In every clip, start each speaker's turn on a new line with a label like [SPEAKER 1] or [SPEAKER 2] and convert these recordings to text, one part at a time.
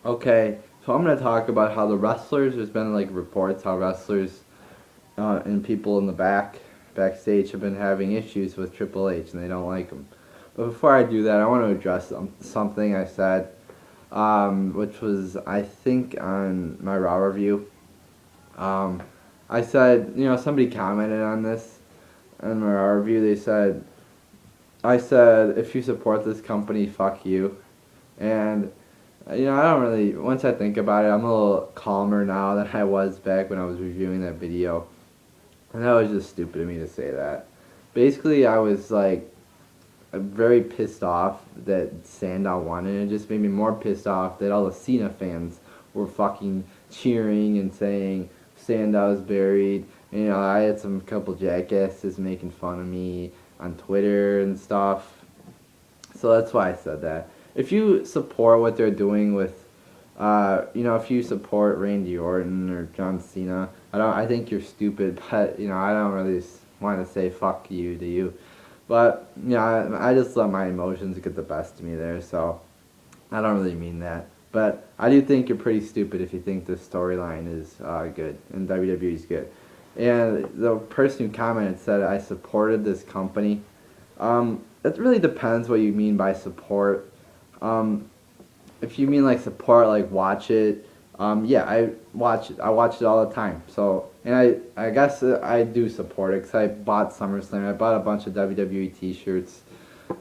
[SPEAKER 1] Okay, so I'm gonna talk about how the wrestlers. There's been like reports how wrestlers and people in the backstage have been having issues with Triple H and they don't like him. But before I do that, I want to address something I said, which was I think on my Raw review. Um, I said, somebody commented on this on my Raw review. I said, if you support this company, fuck you. And I don't really. Once I think about it, I'm a little calmer now than I was back when I was reviewing that video. And that was just stupid of me to say that. Basically, I was like very pissed off that Sandow won, and it just made me more pissed off that all the Cena fans were fucking cheering and saying Sandow's buried. I had some couple jackasses making fun of me on Twitter and stuff. So that's why I said that. If you support what they're doing with, if you support Randy Orton or John Cena, I think you're stupid. But I don't really want to say fuck you to you. But I just let my emotions get the best of me there. So I don't really mean that. But I do think you're pretty stupid if you think this storyline is good and WWE is good. And the person who commented said I supported this company. It really depends what you mean by support. Um, if you mean like support, like watch it, yeah, I watch it. I watch it all the time. So, and I guess I do support it because I bought SummerSlam. I bought a bunch of WWE T-shirts.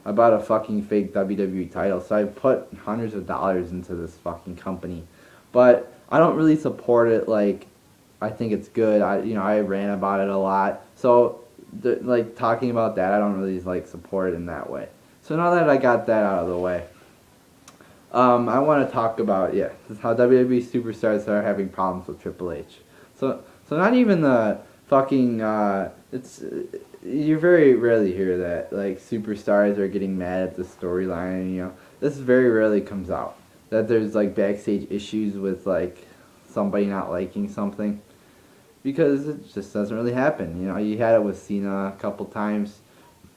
[SPEAKER 1] I bought a fucking fake WWE title. So I put hundreds of dollars into this fucking company, but I don't really support it like I think it's good. I rant about it a lot. So like talking about that, I don't really like support it in that way. So now that I got that out of the way, I want to talk about how WWE superstars are having problems with Triple H. So not even the fucking it's you very rarely hear that like superstars are getting mad at the storyline. This very rarely comes out that there's like backstage issues with like somebody not liking something because it just doesn't really happen. You had it with Cena a couple times.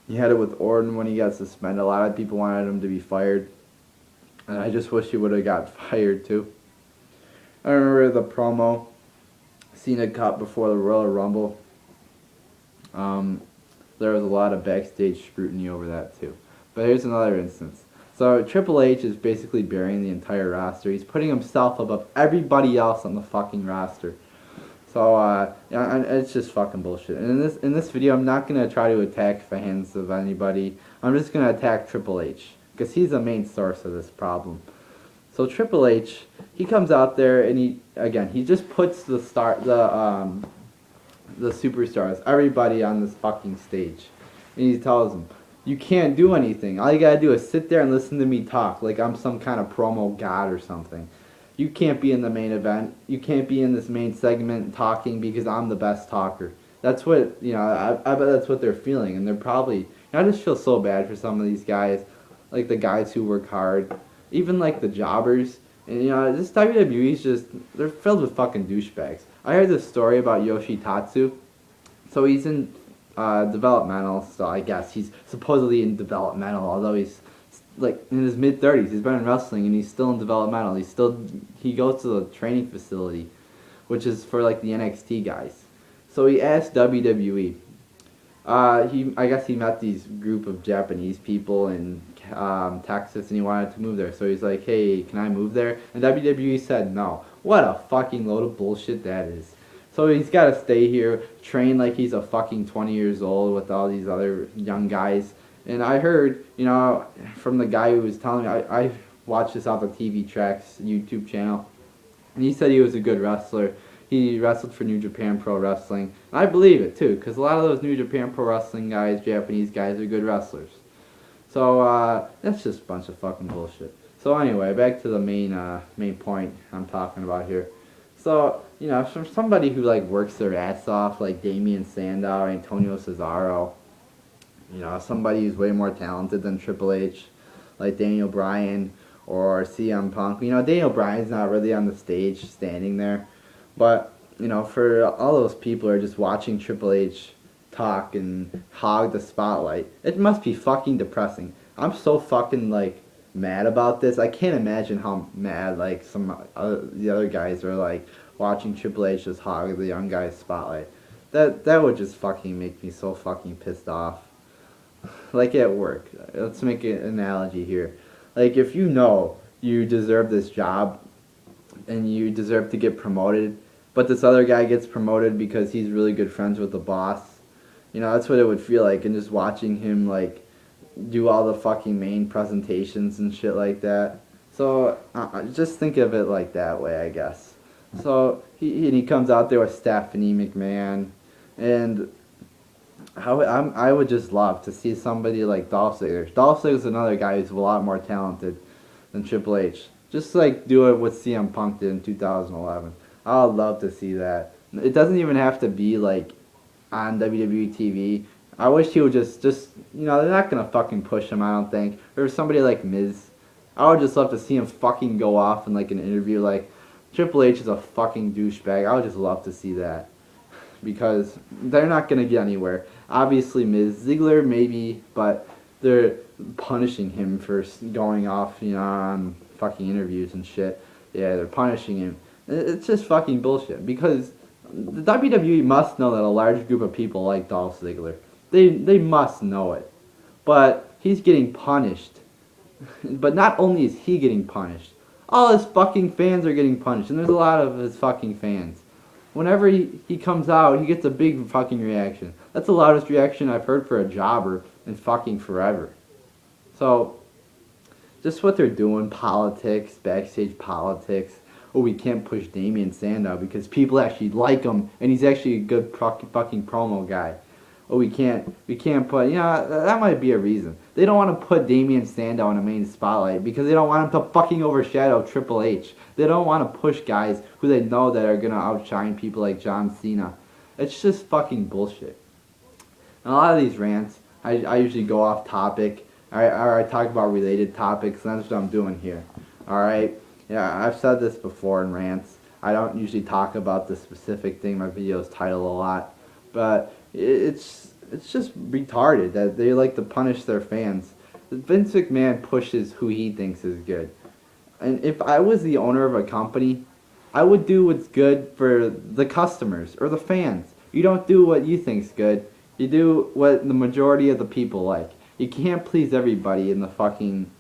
[SPEAKER 1] You had it with Orton when he got suspended. A lot of people wanted him to be fired. And I just wish he would have got fired too. I remember the promo Cena cut before the Royal Rumble. Um, there was a lot of backstage scrutiny over that too. But here's another instance. So Triple H is basically burying the entire roster. He's putting himself above everybody else on the fucking roster. So and it's just fucking bullshit. And in this video, I'm not gonna try to attack fans of anybody. I'm just gonna attack Triple H because he's the main source of this problem. So Triple H, he comes out there and he just puts the superstars, everybody on this fucking stage, and he tells them, "You can't do anything. All you gotta do is sit there and listen to me talk like I'm some kind of promo god or something. You can't be in the main event. You can't be in this main segment talking because I'm the best talker." That's what, I bet that's what they're feeling. And they're probably, I just feel so bad for some of these guys, like the guys who work hard, even like the jobbers. And, this WWE's just, they're filled with fucking douchebags. I heard this story about Yoshitatsu. So he's in developmental, so I guess he's supposedly in developmental, although he's like in his mid-30s. He's been in wrestling and he's still in developmental. He goes to the training facility, which is for like the NXT guys. So he asked WWE. I guess he met these group of Japanese people in Texas and he wanted to move there. So he's like, "Hey, can I move there?" And WWE said no. What a fucking load of bullshit that is. So he's got to stay here, train like he's a fucking 20 years old with all these other young guys. And I heard, from the guy who was telling me, I watched this off the TV Tracks YouTube channel, and he said he was a good wrestler. He wrestled for New Japan Pro Wrestling. And I believe it too, because a lot of those New Japan Pro Wrestling guys, Japanese guys, are good wrestlers. So that's just a bunch of fucking bullshit. So anyway, back to the main point I'm talking about here. So, for somebody who like works their ass off, like Damian Sandow, Antonio Cesaro, somebody who's way more talented than Triple H, like Daniel Bryan or CM Punk. Daniel Bryan's not really on the stage standing there, but, for all those people who are just watching Triple H talk and hog the spotlight, it must be fucking depressing. I'm so fucking, like, mad about this. I can't imagine how mad like some the other guys are like watching Triple H just hog the young guy's spotlight. That would just fucking make me so fucking pissed off. Like at work. Let's make an analogy here. Like if you know you deserve this job and you deserve to get promoted, but this other guy gets promoted because he's really good friends with the boss. You know, that's what it would feel like, and just watching him like do all the fucking main presentations and shit like that. So just think of it like that way, I guess. So he comes out there with Stephanie McMahon, and I would just love to see somebody like Dolph Ziggler. Dolph Ziggler's another guy who's a lot more talented than Triple H. Just like do it what CM Punk did in 2011. I would love to see that. It doesn't even have to be like on WWE TV. I wish he would just you know, they're not gonna fucking push him, I don't think. Or somebody like Miz. I would just love to see him fucking go off in like an interview like Triple H is a fucking douchebag. I would just love to see that. Because they're not gonna get anywhere. Obviously Miz, Ziggler maybe, but they're punishing him for going off, you know, on fucking interviews and shit. Yeah, they're punishing him. It's just fucking bullshit because the WWE must know that a large group of people like Dolph Ziggler. They must know it. But he's getting punished. But not only is he getting punished, all his fucking fans are getting punished. And there's a lot of his fucking fans. Whenever he comes out, he gets a big fucking reaction. That's the loudest reaction I've heard for a jobber in fucking forever. So, just what they're doing, politics, backstage politics. Oh, we can't push Damian Sandow because people actually like him, and he's actually a good fucking promo guy. Oh, we can't put, you know, that might be a reason. They don't want to put Damian Sandow in the main spotlight because they don't want him to fucking overshadow Triple H. They don't want to push guys who they know that are going to outshine people like John Cena. It's just fucking bullshit. And a lot of these rants, I usually go off topic, or I talk about related topics, and that's what I'm doing here. Alright? Yeah, I've said this before in rants. I don't usually talk about the specific thing my videos title a lot, but it's just retarded that they like to punish their fans. Vince McMahon pushes who he thinks is good. And if I was the owner of a company, I would do what's good for the customers or the fans. You don't do what you think's good. You do what the majority of the people like. You can't please everybody in the fucking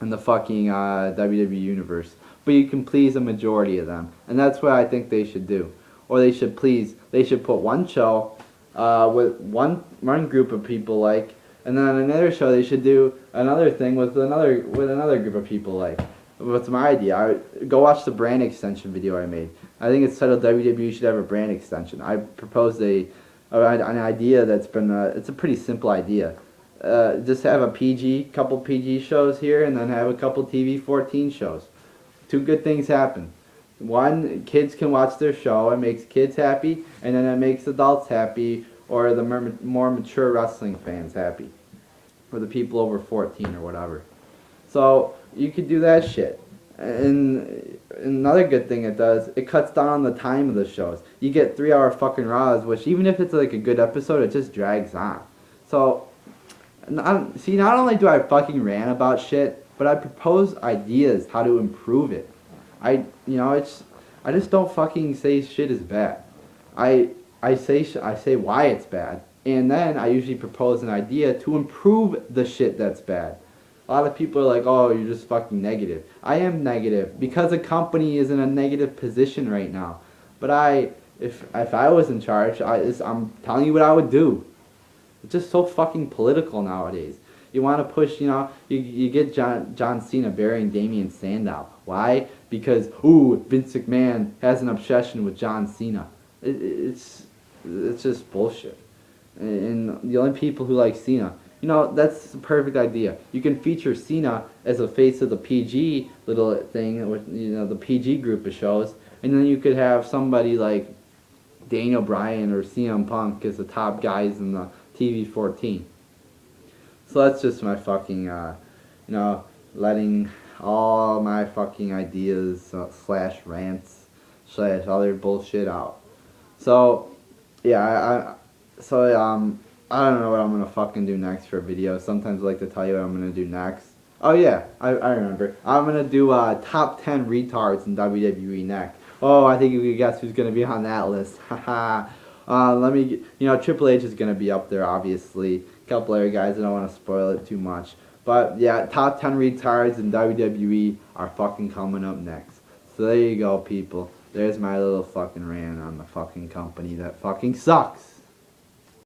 [SPEAKER 1] WWE universe, but you can please a majority of them, and that's what I think they should do. Or they should put one show with one group of people like, and then on another show they should do another thing with another group of people like. What's my idea? Go watch the brand extension video I made. I think it's titled WWE should have a brand extension. I proposed an idea that's been it's a pretty simple idea. Just have a couple PG shows here, and then have a couple TV-14 shows. Two good things happen. One, kids can watch their show, it makes kids happy, and then it makes adults happy, or the more mature wrestling fans happy, or the people over 14 or whatever. So you could do that shit. And another good thing it does, it cuts down on the time of the shows. You get 3-hour fucking Raws, which even if it's like a good episode, it just drags on. So, not only do I fucking rant about shit, but I propose ideas how to improve it. I just don't fucking say shit is bad. I say why it's bad, and then I usually propose an idea to improve the shit that's bad. A lot of people are like, oh, you're just fucking negative. I am negative because a company is in a negative position right now. But if I was in charge, I'm telling you what I would do. It's just so fucking political nowadays. You want to push, you get John Cena burying Damian Sandow. Why? Because, Vince McMahon has an obsession with John Cena. It's just bullshit. And the only people who like Cena, that's the perfect idea. You can feature Cena as a face of the PG little thing with, the PG group of shows. And then you could have somebody like Daniel Bryan or CM Punk as the top guys in the TV-14. So that's just my fucking, letting all my fucking ideas / rants / other bullshit out. So, yeah, I don't know what I'm gonna fucking do next for a video. Sometimes I like to tell you what I'm gonna do next. Oh yeah, I remember. I'm gonna do top 10 retards in WWE next. Oh, I think you can guess who's gonna be on that list. Haha. Let me. Triple H is gonna be up there, obviously. A couple other guys. I don't want to spoil it too much. But yeah, top 10 retards in WWE are fucking coming up next. So there you go, people. There's my little fucking rant on the fucking company that fucking sucks.